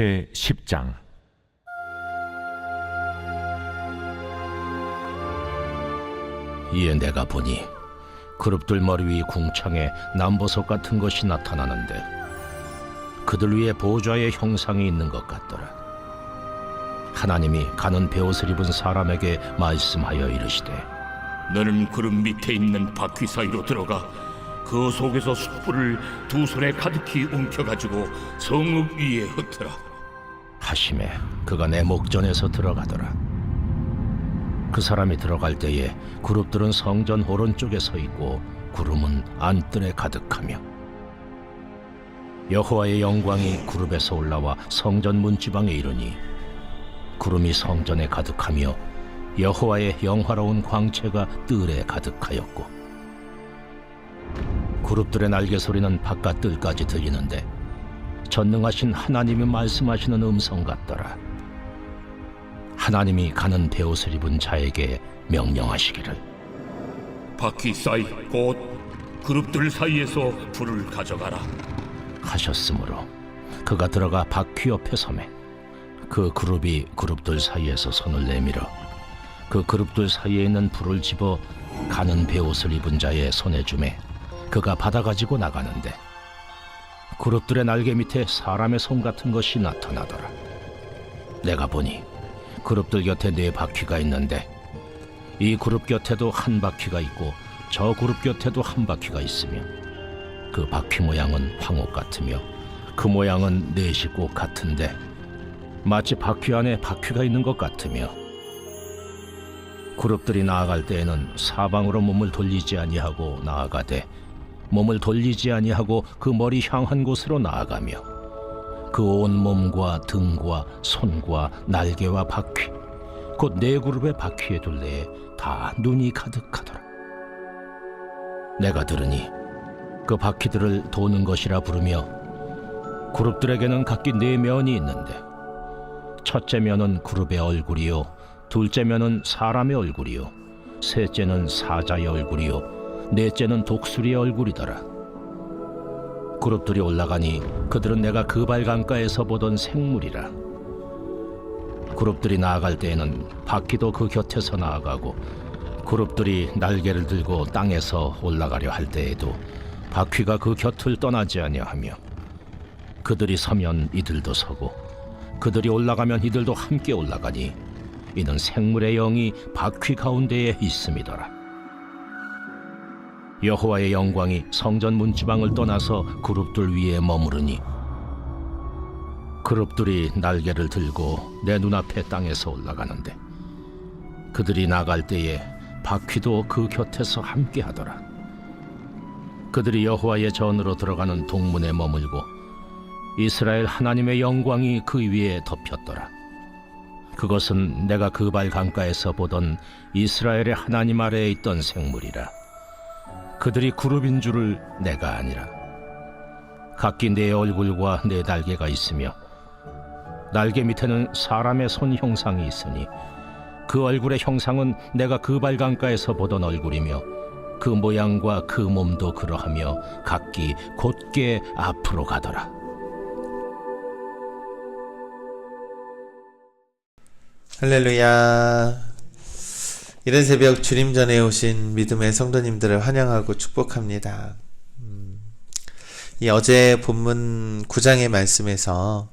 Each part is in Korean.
제10장. 이에 내가 보니 그룹들 머리 위 궁창에 남보석 같은 것이 나타나는데 그들 위에 보좌의 형상이 있는 것 같더라. 하나님이 가는 베옷을 입은 사람에게 말씀하여 이르시되, 너는 그룹 밑에 있는 바퀴 사이로 들어가 그 속에서 숯불을 두 손에 가득히 움켜가지고 성읍 위에 흩어라 하시매 그가 내 목전에서 들어가더라. 그 사람이 들어갈 때에 그룹들은 성전 오른쪽에 서 있고 구름은 안뜰에 가득하며 여호와의 영광이 그룹에서 올라와 성전 문지방에 이르니 구름이 성전에 가득하며 여호와의 영화로운 광채가 뜰에 가득하였고 그룹들의 날개 소리는 바깥 뜰까지 들리는데 전능하신 하나님이 말씀하시는 음성 같더라. 하나님이 가는 베옷을 입은 자에게 명령하시기를, 바퀴 사이 곧 그룹들 사이에서 불을 가져가라 하셨으므로 그가 들어가 바퀴 옆에 서매 그 그룹이 그룹들 사이에서 손을 내밀어 그 그룹들 사이에 있는 불을 집어 가는 베옷을 입은 자의 손에 주매 그가 받아가지고 나가는데 그룹들의 날개 밑에 사람의 손 같은 것이 나타나더라. 내가 보니 그룹들 곁에 4바퀴가 있는데 이 그룹 곁에도 한 바퀴가 있고 저 그룹 곁에도 한 바퀴가 있으며 그 바퀴 모양은 황옥 같으며 그 모양은 넷이 꼭 같은데 마치 바퀴 안에 바퀴가 있는 것 같으며 그룹들이 나아갈 때에는 사방으로 몸을 돌리지 아니하고 나아가되 몸을 돌리지 아니하고 그 머리 향한 곳으로 나아가며 그 온 몸과 등과 손과 날개와 바퀴 곧 4그룹의 바퀴의 둘레에 다 눈이 가득하더라. 내가 들으니 그 바퀴들을 도는 것이라 부르며 그룹들에게는 각기 4면이 있는데 첫째 면은 그룹의 얼굴이요 둘째 면은 사람의 얼굴이요 셋째는 사자의 얼굴이요 넷째는 독수리의 얼굴이더라. 그룹들이 올라가니 그들은 내가 그발 강가에서 보던 생물이라. 그룹들이 나아갈 때에는 바퀴도 그 곁에서 나아가고 그룹들이 날개를 들고 땅에서 올라가려 할 때에도 바퀴가 그 곁을 떠나지 아니하며 그들이 서면 이들도 서고 그들이 올라가면 이들도 함께 올라가니 이는 생물의 영이 바퀴 가운데에 있음이더라. 여호와의 영광이 성전 문지방을 떠나서 그룹들 위에 머무르니 그룹들이 날개를 들고 내 눈앞에 땅에서 올라가는데 그들이 나갈 때에 바퀴도 그 곁에서 함께 하더라. 그들이 여호와의 전으로 들어가는 동문에 머물고 이스라엘 하나님의 영광이 그 위에 덮였더라. 그것은 내가 그발 강가에서 보던 이스라엘의 하나님 아래에 있던 생물이라. 그들이 그룹인 줄을 내가 아니라. 각기 4 얼굴과 4 날개가 있으며 날개 밑에는 사람의 손 형상이 있으니 그 얼굴의 형상은 내가 그발 강가에서 보던 얼굴이며 그 모양과 그 몸도 그러하며 각기 곧게 앞으로 가더라. 할렐루야. 이른 새벽 주님 전에 오신 믿음의 성도님들을 환영하고 축복합니다. 이 어제 본문 9장의 말씀에서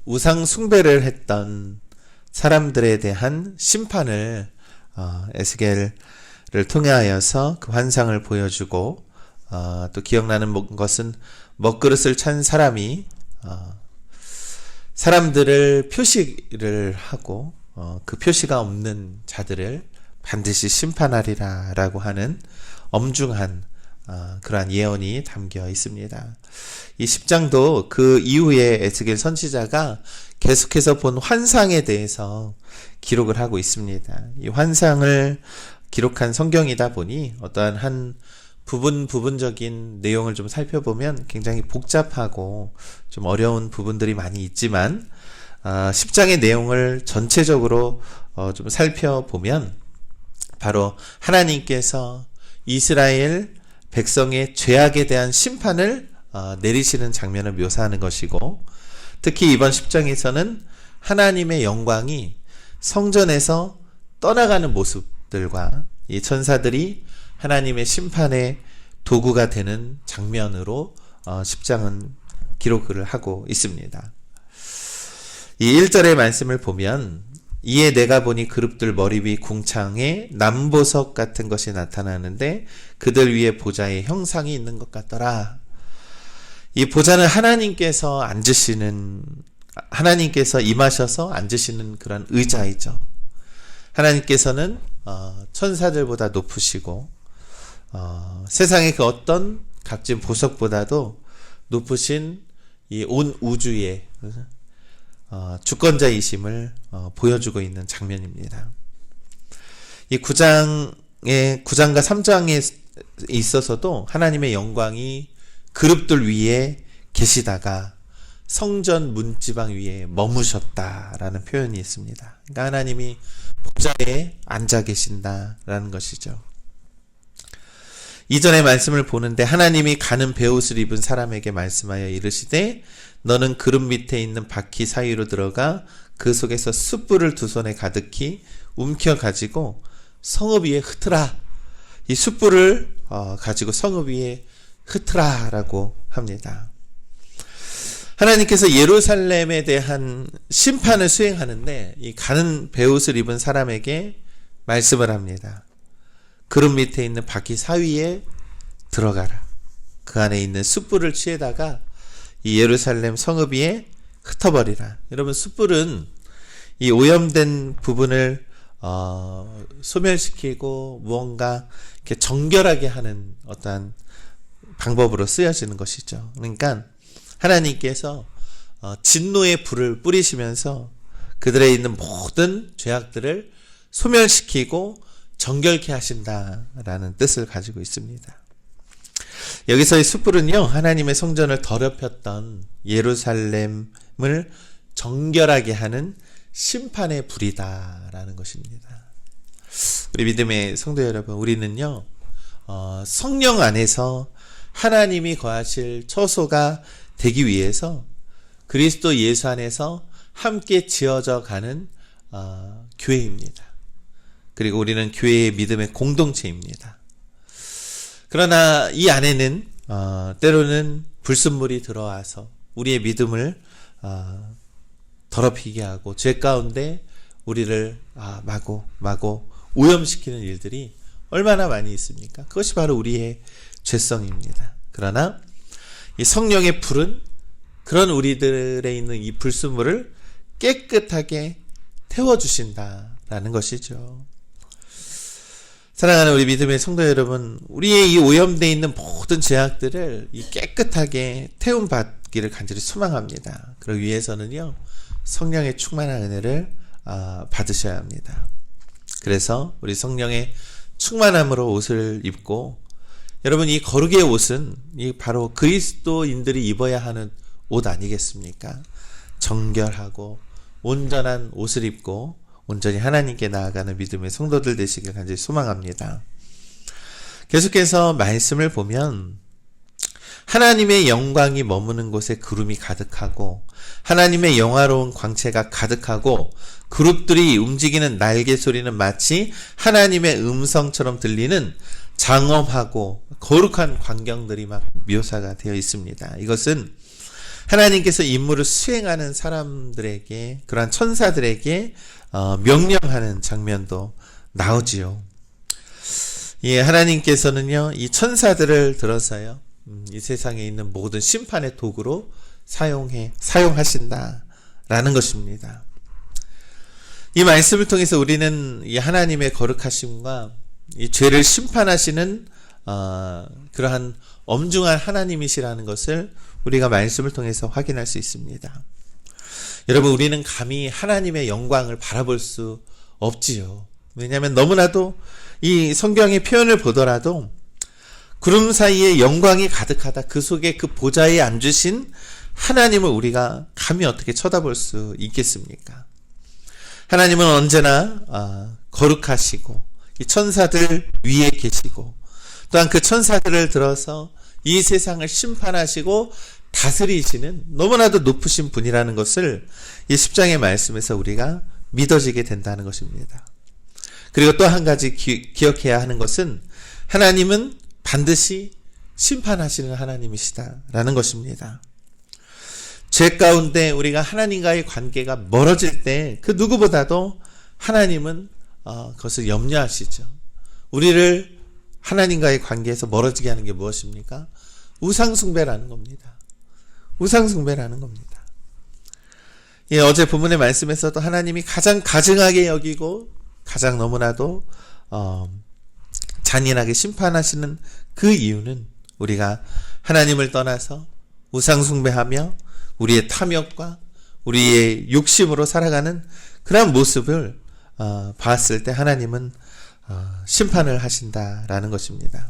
우상 숭배를 했던 사람들에 대한 심판을 에스겔을 통하여서 그 환상을 보여주고 또 기억나는 것은 먹그릇을 찬 사람이 사람들을 표시를 하고 그 표시가 없는 자들을 반드시 심판하리라 라고 하는 엄중한 그러한 예언이 담겨 있습니다. 이 10장도 그 이후에 에스겔 선지자가 계속해서 본 환상에 대해서 기록을 하고 있습니다. 이 환상을 기록한 성경이다 보니 어떠한 한 부분적인 내용을 좀 살펴보면 굉장히 복잡하고 좀 어려운 부분들이 많이 있지만 10장의 내용을 전체적으로 좀 살펴보면 바로 하나님께서 이스라엘 백성의 죄악에 대한 심판을 내리시는 장면을 묘사하는 것이고 특히 이번 10장에서는 하나님의 영광이 성전에서 떠나가는 모습들과 이 천사들이 하나님의 심판의 도구가 되는 장면으로 10장은 기록을 하고 있습니다. 이 1절의 말씀을 보면 이에 내가 보니 그룹들 머리 위 궁창에 남보석 같은 것이 나타나는데 그들 위에 보좌의 형상이 있는 것 같더라. 이 보좌는 하나님께서 임하셔서 앉으시는 그런 의자이죠. 하나님께서는 천사들보다 높으시고 세상의 그 어떤 값진 보석보다도 높으신 이 온 우주의 주권자이심을 보여주고 있는 장면입니다. 이 9장과 3장에 있어서도 하나님의 영광이 그룹들 위에 계시다가 성전 문지방 위에 머무셨다라는 표현이 있습니다. 그러니까 하나님이 보좌에 앉아 계신다라는 것이죠. 이전의 말씀을 보는데 하나님이 가는 베옷을 입은 사람에게 말씀하여 이르시되 너는 그룹 밑에 있는 바퀴 사이로 들어가 그 속에서 숯불을 두 손에 가득히 움켜가지고 성읍 위에 흩으라. 이 숯불을 가지고 성읍 위에 흩으라라고 합니다. 하나님께서 예루살렘에 대한 심판을 수행하는데 이 가는 베옷을 입은 사람에게 말씀을 합니다. 그룹 밑에 있는 바퀴 사위에 들어가라. 그 안에 있는 숯불을 취해다가 이 예루살렘 성읍 위에 흩어버리라. 여러분, 숯불은 이 오염된 부분을 소멸시키고 무언가 이렇게 정결하게 하는 어떠한 방법으로 쓰여지는 것이죠. 그러니까 하나님께서 진노의 불을 뿌리시면서 그들에 있는 모든 죄악들을 소멸시키고 정결케 하신다라는 뜻을 가지고 있습니다. 여기서의 숯불은요, 하나님의 성전을 더럽혔던 예루살렘을 정결하게 하는 심판의 불이다라는 것입니다. 우리 믿음의 성도 여러분, 우리는요, 성령 안에서 하나님이 거하실 처소가 되기 위해서 그리스도 예수 안에서 함께 지어져 가는 교회입니다. 그리고 우리는 교회의 믿음의 공동체입니다. 그러나 이 안에는 때로는 불순물이 들어와서 우리의 믿음을 더럽히게 하고 죄 가운데 우리를 마구 오염시키는 일들이 얼마나 많이 있습니까? 그것이 바로 우리의 죄성입니다. 그러나 이 성령의 불은 그런 우리들에 있는 이 불순물을 깨끗하게 태워주신다라는 것이죠. 사랑하는 우리 믿음의 성도 여러분, 우리의 이 오염되어 있는 모든 죄악들을 이 깨끗하게 태움받기를 간절히 소망합니다. 그러기 위해서는요, 성령의 충만한 은혜를 받으셔야 합니다. 그래서 우리 성령의 충만함으로 옷을 입고, 여러분, 이 거룩의 옷은 이 바로 그리스도인들이 입어야 하는 옷 아니겠습니까? 정결하고 온전한 옷을 입고 온전히 하나님께 나아가는 믿음의 성도들 되시길 간절히 소망합니다. 계속해서 말씀을 보면 하나님의 영광이 머무는 곳에 구름이 가득하고 하나님의 영화로운 광채가 가득하고 그룹들이 움직이는 날개 소리는 마치 하나님의 음성처럼 들리는 장엄하고 거룩한 광경들이 막 묘사가 되어 있습니다. 이것은 하나님께서 임무를 수행하는 사람들에게, 그러한 천사들에게 명령하는 장면도 나오지요. 예, 하나님께서는요, 이 천사들을 들어서요, 이 세상에 있는 모든 심판의 도구로 사용하신다라는 것입니다. 이 말씀을 통해서 우리는 이 하나님의 거룩하심과 이 죄를 심판하시는 그러한 엄중한 하나님이시라는 것을 우리가 말씀을 통해서 확인할 수 있습니다. 여러분, 우리는 감히 하나님의 영광을 바라볼 수 없지요. 왜냐하면 너무나도 이 성경의 표현을 보더라도 구름 사이에 영광이 가득하다, 그 속에 그 보좌에 앉으신 하나님을 우리가 감히 어떻게 쳐다볼 수 있겠습니까? 하나님은 언제나 거룩하시고 이 천사들 위에 계시고 또한 그 천사들을 들어서 이 세상을 심판하시고 다스리시는 너무나도 높으신 분이라는 것을 이 10장의 말씀에서 우리가 믿어지게 된다는 것입니다. 그리고 또 한 가지 기억해야 하는 것은 하나님은 반드시 심판하시는 하나님이시다라는 것입니다. 죄 가운데 우리가 하나님과의 관계가 멀어질 때 그 누구보다도 하나님은 그것을 염려하시죠. 우리를 하나님과의 관계에서 멀어지게 하는 게 무엇입니까? 우상숭배라는 겁니다. 우상숭배라는 겁니다. 예, 어제 본문의 말씀에서도 하나님이 가장 가증하게 여기고 가장 너무나도 잔인하게 심판하시는 그 이유는 우리가 하나님을 떠나서 우상숭배하며 우리의 탐욕과 우리의 욕심으로 살아가는 그런 모습을 봤을 때 하나님은 심판을 하신다라는 것입니다.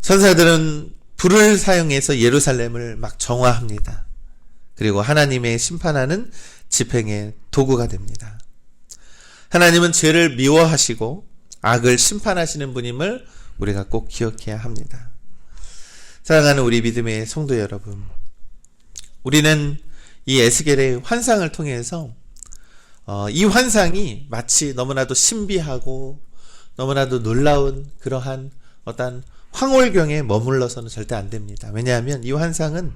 선사들은 불을 사용해서 예루살렘을 막 정화합니다. 그리고 하나님의 심판하는 집행의 도구가 됩니다. 하나님은 죄를 미워하시고 악을 심판하시는 분임을 우리가 꼭 기억해야 합니다. 사랑하는 우리 믿음의 성도 여러분, 우리는 이 에스겔의 환상을 통해서 이 환상이 마치 너무나도 신비하고 너무나도 놀라운 그러한 어떤 황홀경에 머물러서는 절대 안 됩니다. 왜냐하면 이 환상은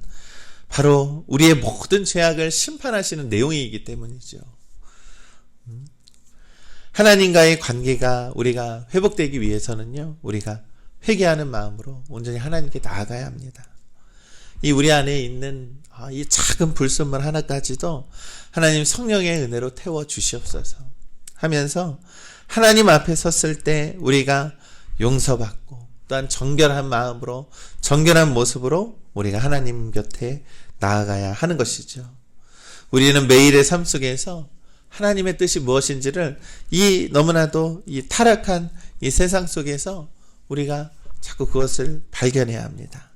바로 우리의 모든 죄악을 심판하시는 내용이기 때문이죠. 하나님과의 관계가 우리가 회복되기 위해서는요, 우리가 회개하는 마음으로 온전히 하나님께 나아가야 합니다. 이 우리 안에 있는 이 작은 불순물 하나까지도 하나님 성령의 은혜로 태워 주시옵소서 하면서 하나님 앞에 섰을 때 우리가 용서받고 또한 정결한 마음으로 정결한 모습으로 우리가 하나님 곁에 나아가야 하는 것이죠. 우리는 매일의 삶 속에서 하나님의 뜻이 무엇인지를 이 너무나도 이 타락한 이 세상 속에서 우리가 자꾸 그것을 발견해야 합니다.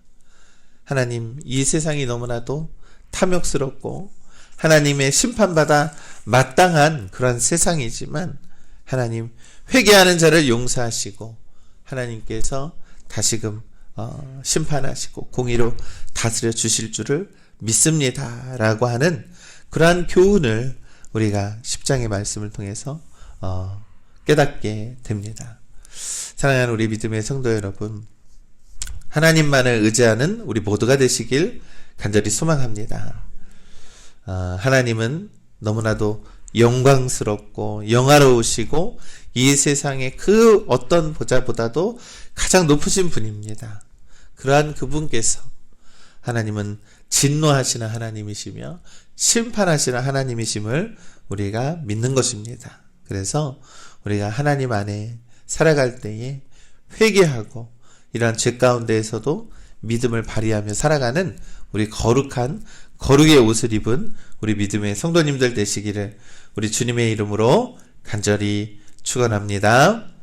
하나님, 이 세상이 너무나도 탐욕스럽고 하나님의 심판받아 마땅한 그런 세상이지만 하나님, 회개하는 자를 용서하시고 하나님께서 다시금 심판하시고 공의로 다스려 주실 줄을 믿습니다 라고 하는 그러한 교훈을 우리가 10장의 말씀을 통해서 깨닫게 됩니다. 사랑하는 우리 믿음의 성도 여러분, 하나님만을 의지하는 우리 모두가 되시길 간절히 소망합니다. 하나님은 너무나도 영광스럽고 영화로우시고 이 세상의 그 어떤 보좌보다도 가장 높으신 분입니다. 그러한 그분께서 하나님은 진노하시는 하나님이시며 심판하시는 하나님이심을 우리가 믿는 것입니다. 그래서 우리가 하나님 안에 살아갈 때에 회개하고 이러한 죄 가운데에서도 믿음을 발휘하며 살아가는 우리 거룩한 거룩의 옷을 입은 우리 믿음의 성도님들 되시기를 우리 주님의 이름으로 간절히 축원합니다.